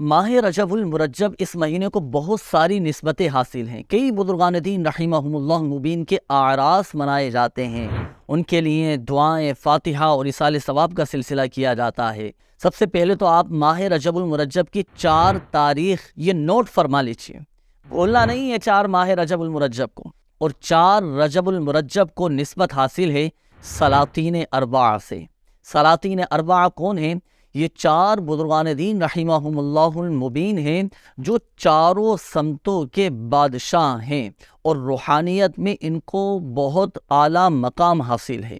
ماہ رجب المرجب اس مہینے کو بہت ساری نسبتیں حاصل ہیں۔ کئی بزرگان دین رحمہم اللہ مبین کے اعراس منائے جاتے ہیں، ان کے لیے دعائیں، فاتحہ اور ایصال ثواب کا سلسلہ کیا جاتا ہے۔ سب سے پہلے تو آپ ماہ رجب المرجب کی 4 تاریخ یہ نوٹ فرما لیجیے، بولنا نہیں ہے 4 ماہ رجب المرجب کو، اور 4 رجب المرجب کو نسبت حاصل ہے سلاطین اربعہ سے۔ سلاطین اربعہ کون ہیں؟ یہ 4 بزرگان دین رحمہم اللہ المبین ہیں جو چاروں سمتوں کے بادشاہ ہیں، اور روحانیت میں ان کو بہت اعلیٰ مقام حاصل ہے۔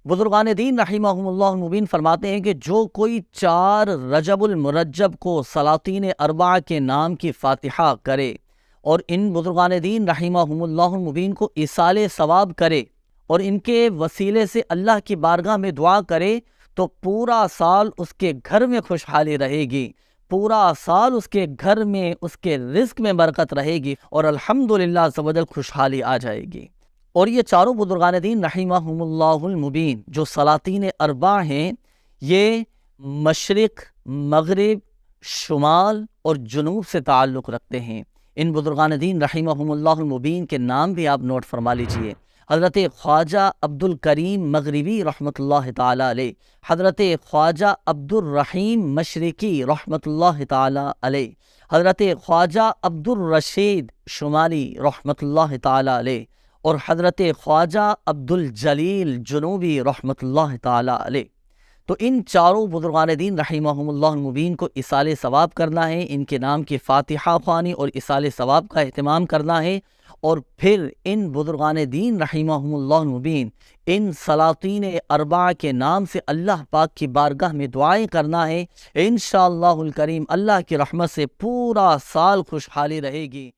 بزرگان دین رحمہم اللہ المبین فرماتے ہیں کہ جو کوئی 4 رجب المرجب کو سلاطین اربعہ کے نام کی فاتحہ کرے اور ان بزرگان دین رحمہم اللہ المبین کو ایصال ثواب کرے اور ان کے وسیلے سے اللہ کی بارگاہ میں دعا کرے، تو پورا سال اس کے گھر میں خوشحالی رہے گی، پورا سال اس کے گھر میں اس کے رزق میں برکت رہے گی، اور الحمدللہ عز و جل خوشحالی آ جائے گی۔ اور یہ چاروں بزرگان دین رحمہم اللہ المبین جو سلاطین اربعہ ہیں، یہ مشرق، مغرب، شمال اور جنوب سے تعلق رکھتے ہیں۔ ان بزرگان دین رحمہم اللہ المبین کے نام بھی آپ نوٹ فرما لیجئے۔ حضرت خواجہ عبد الکریم مغربی رحمۃ اللہ تعالی علیہ، حضرت خواجہ عبد الرحیم مشرقی رحمۃ اللہ تعالی علیہ، حضرت خواجہ عبد الرشید شمالی رحمۃ اللہ تعالی علیہ، اور حضرت خواجہ عبد الجلیل جنوبی رحمۃ اللہ تعالی علیہ۔ تو ان چاروں بزرگان دین رحمہم اللہ المبین کو ایصال ثواب کرنا ہے، ان کے نام کی فاتحہ خوانی اور ایصال ثواب کا اہتمام کرنا ہے، اور پھر ان بزرگان دین رحمہم اللہ المبین ان سلاطین اربعہ کے نام سے اللہ پاک کی بارگاہ میں دعائیں کرنا ہے۔ انشاءاللہ الکریم اللہ کی رحمت سے پورا سال خوشحالی رہے گی۔